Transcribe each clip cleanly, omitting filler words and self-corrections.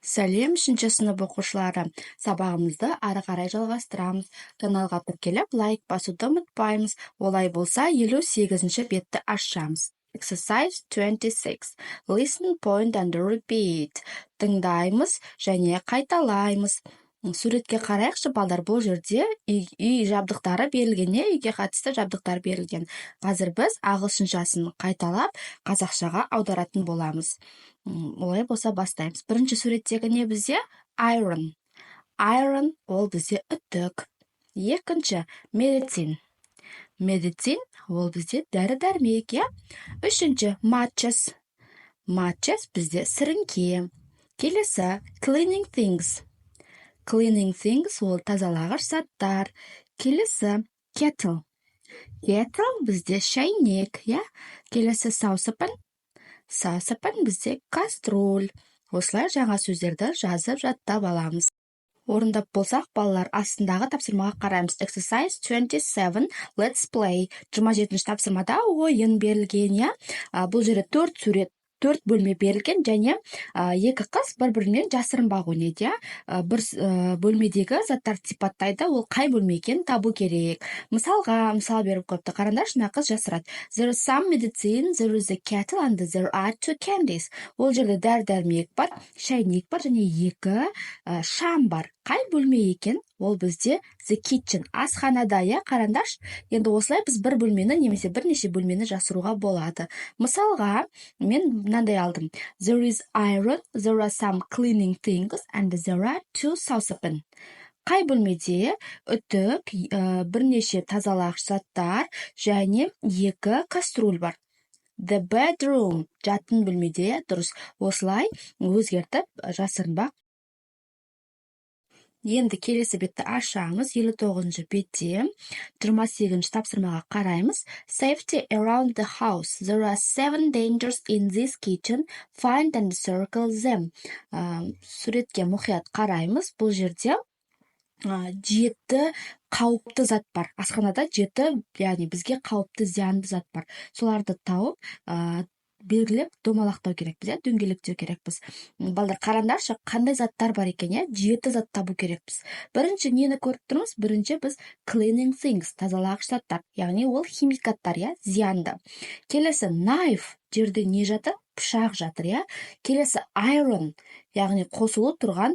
Сәлем, 3 сынып оқушылары. Сабағымызды ары қарай жалғастырамыз. Каналға тіркеліп, лайк басуды ұмытпаймыз. Олай болса, 58-ші бетті ашамыз. Exercise 26. Listen, point and repeat. Тыңдаймыз және қайталаймыз. Суретке қарайықшы, балдар, бұл жерде үй жабдықтары берілген, үйге қатысты жабдықтар берілген. Қазір біз ағылшыншасын қайталап, қазақшаға аударатын боламыз. Олай болса бастаймыз. Бірінші суреттегі не бізде? Iron. Iron ол бізде үтік. Екінші medicine. Medicine ол бізде дәрі-дәрмек, иә? Үшінші matches. Matches бізде сіріңке. Келесі cleaning things. Cleaning things ол тазалағыш заттар. Келесі kettle. Kettle бізде шайнек, иә? Келесі saucepan. Saucepan бізде кастроль. Осылай жаңа сөздерді жазып жаттап аламыз. Орындап болсақ, балалар, астындағы тапсырмаға қараймыз. Exercise 27. Let's play. 27-ші тапсырмада ойын берілген, иә? Бұл жерде 4 бөлме берілген, және 2 қыз бір-бірімен жасырынбақ ойнайды, иә? Бір бөлмедегі заттар сипаттайды, ол қай бөлме екенін табу керек. Мысал беріп қойыпты. Қараңдаршы, мына қыз жасырады. There is some medicine, there is a kettle, and there are 2 candies. Ол жерде дәрі-дәрмек бар, шайнек бар, және 2 шам бар. Қай бөлме екен? Ол бізде the kitchen, асханада, иә? Қараңдаршы. Енді осылай біз бір бөлмені немесе бірнеше бөлмені жасыруға болады. Мысалға, мен мынандай алдым. There is iron, there are some cleaning things, and there are 2 saucepan. Қай бөлмеде үтік, бірнеше тазалағыш заттар және 2 каструль бар. The bedroom, жатын бөлмеде, дұрыс. Осылай өзгертіп жасырынбақ. Енді келесі бетті ашамыз. 59-ші бетте 28-ші тапсырмаға қараймыз. Safety around the house. There are 7 dangers in this kitchen. Find and circle them. Суретке мұқият қараймыз. Бұл жерде 7 қауіпті зат бар. Асханада 7, яғни бізге қауіпті зиянды зат бар. Соларды тауып, белгілеп домалақтау керекпіз, иә, дөңгелектеу керекпіз. Балдар, қараңдаршы, қандай заттар бар екен, иә? 7 зат табу керекпіз. Бірінші нені көріп тұрмыз? Бірінші біз cleaning things, тазалағыш заттар, яғни ол химикаттар, иә, зиянды. Келесі knife, жерде не жатыр? Пышақ жатыр, иә. Келесі iron, яғни қосылу тұрған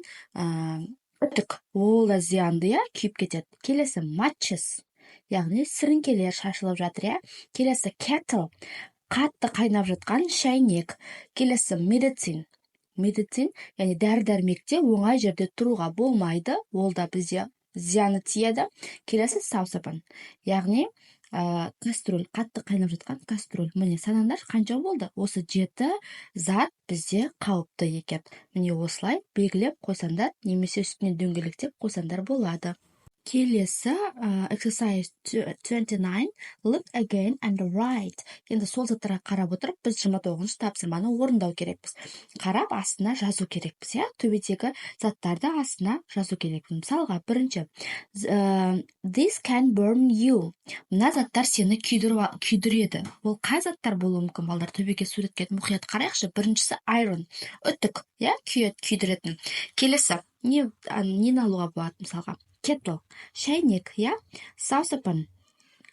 үтік, ол да зиянды, иә, күйіп кетеді. Келесі matches, яғни сіріңкелер шашылып жатыр, иә. Келесі kettle, қатты қайнап жатқан шайнек. Келесі medicine. Medicine, яғни дәрі-дәрмекте оңай жерде тұруға болмайды, ол да бізде зияны тиеді. Келесі saucepan, яғни кастроль, қатты қайнап жатқан кастроль. Міне санаңдар, қанша болды? Осы 7 зат бізде қауіпті екен. Міне осылай белгілеп қойсаңдар, немесе үстіне дөңгелектеп қойсаңдар болады. Келесі exercise 29. Look again and write. Енді сол заттарға қарап отырып, біз 29-ші тапсырманы орындау керекпіз. Қарап, астына жазу керекпіз, иә? Төбедегі заттарды астына жазу керекпіз. Мысалға, бірінші, this can burn you. Мына заттар сені күйдіреді. Ол қай заттар болуы мүмкін, балдар? Төбеге суретке мұқият қарайықшы. Біріншісі iron, үтік, иә, күйдіретін. Келесі, нені алуға болады, мысалға? Kettle, шайнек, иә? Saucepan,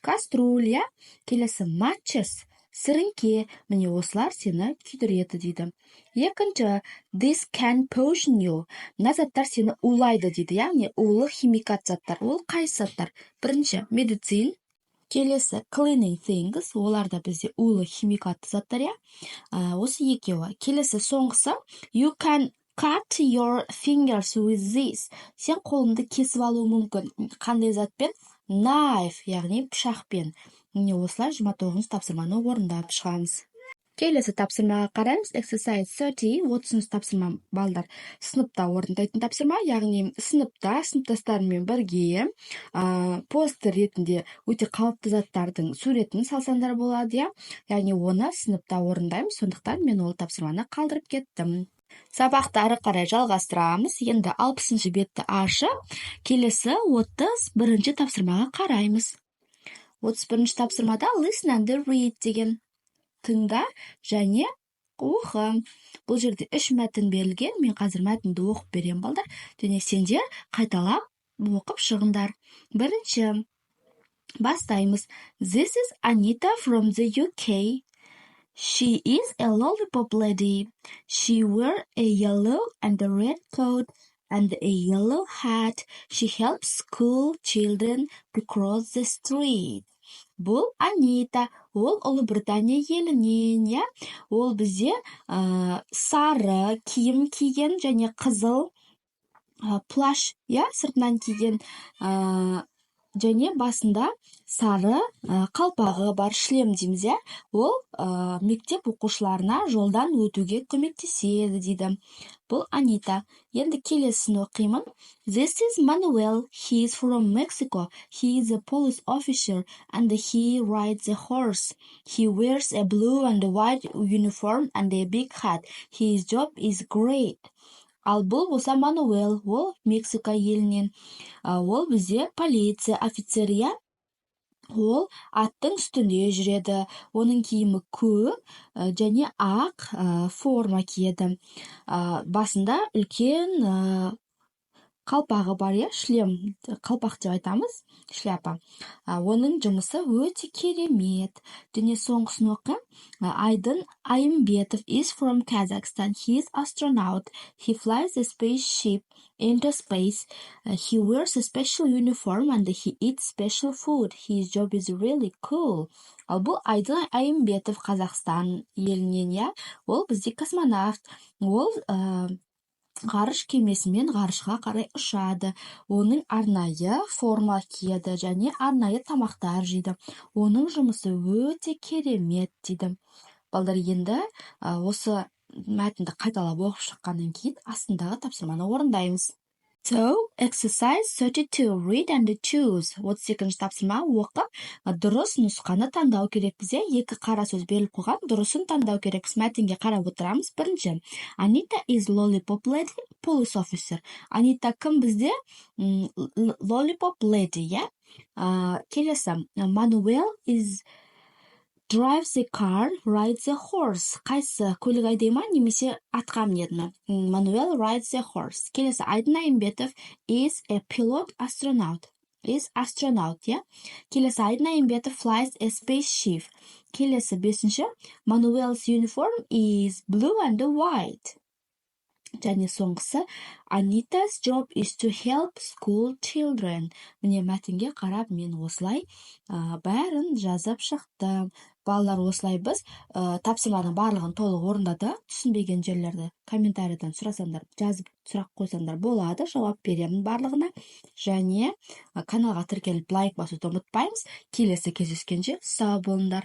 каструль, иә? Келесі matches, сіріңке, міне осылар сені күйдіреді дейді. Екінші, this can poison you. Мына заттар сені улайды дейді, яғни улы химикат заттар. Ол қайсы заттар? Бірінші, medicine. Келесі cleaning things, олар да бізде улы химикатты заттар, иә? Осы екеуі. Келесі соңғысы, you can cut your fingers with this. Сен қолыңды кесіп алуы мүмкін. Қандай затпен? Knife, яғни пышақпен. Міне осылай 29-ші тапсырманы орындап шығамыз. Келесі тапсырмаға қараймыз. Exercise 30, 30-ші тапсырма, балдар, сыныпта орындайтын тапсырма, яғни сыныптастарымен бірге постер ретінде өте қауіпті заттардың суретін салсаңдар болады, иә? Яғни оны сыныпта орындаймыз, сондықтан мен ол тапсырманы қалдырып кеттім. Сабақты ары қарай жалғастырамыз. Енді 60-ші бетті ашып, келесі 31-ші тапсырмаға қараймыз. 31-ші тапсырмада listen and read деген. Тыңда және оқың. Бұл жерде 3 мәтін берілген. Мен қазір мәтінді оқып берем, балдар. Және сендер қайталап оқып шығыңдар. Бірінші, бастаймыз. This is Anita from the UK. She is a lollipop lady. She wears a yellow and a red coat and a yellow hat. She helps school children to cross the street. Бұл Анита, ол Ұлыбритания елінен, я? Ол бізде сары киім киген және қызыл плащ, я, сыртынан киген, және басында сары қалпағы бар, шлем дейміз, я? Ол мектеп оқушыларына жолдан өтуге көмектеседі дейді. Бұл Анита. Енді келесін оқимын. This is Manuel. He is from Mexico. He is a police officer and he rides a horse. He wears a blue and white uniform and a big hat. His job is great. Ал бұл болса Мануэл, ол Мексика елінен. Ол бізде полиция офицерия. Ол аттың үстінде жүреді. Оның киімі көк және ақ форма киеді. Басында үлкен қалпағы бар, я, шлем, қалпақ деп айтамыз, шляпа. Оның жұмысы өте керемет. Және соңғысын оқы. Айдын Айымбетов is from Kazakhstan. He is astronaut. He flies a spaceship into space. He wears a special uniform and he eats special food. His job is really cool. Ал бұл Айдын Айымбетов Қазақстан елінен, я? Ол бізде космонавт. Ол ғарыш кемесімен ғарышқа қарай ұшады. Оның арнайы форма киеді және арнайы тамақтар жейді. Оның жұмысы өте керемет дейді. Балдар, енді осы мәтінді қайталап оқып шыққаннан кейін астындағы тапсырманы орындаймыз. So, exercise 32, read and choose. 32-ші тапсырма оқып, дұрыс нұсқаны таңдау керекпіз. Екі қара сөз беріліп қойған, дұрысын таңдау керекпіз. Мәтінге қарап отырамыз. Бірінші, Anita is lollipop lady, police officer. Анита кім бізде? Lollipop lady, я? Келесі, Manuel is drives a car, rides a horse. Қайсы, көлік айдай ма, немесе атқа мінеді ме? Manuel rides a horse. Келесі, Айдын Айымбетов is a pilot astronaut. Is astronaut, я? Келесі, Айдын Айымбетов flies a spaceship. Келесі, бесінші, Manuel's uniform is blue and white. Және соңғысы, Anita's job is to help school children. Міне мәтінге қарап мен осылай бәрін жазып шықтым. Балалар, осылай біз тапсырманың барлығын толық орындады. Түсінбеген жерлерді комментарийдан сұрасаңдар, жазып сұрақ қойсаңдар болады, жауап беремін барлығына. Және каналға тіркеліп лайк басуды ұмытпаймыз. Келесі кездескенше сау болыңдар.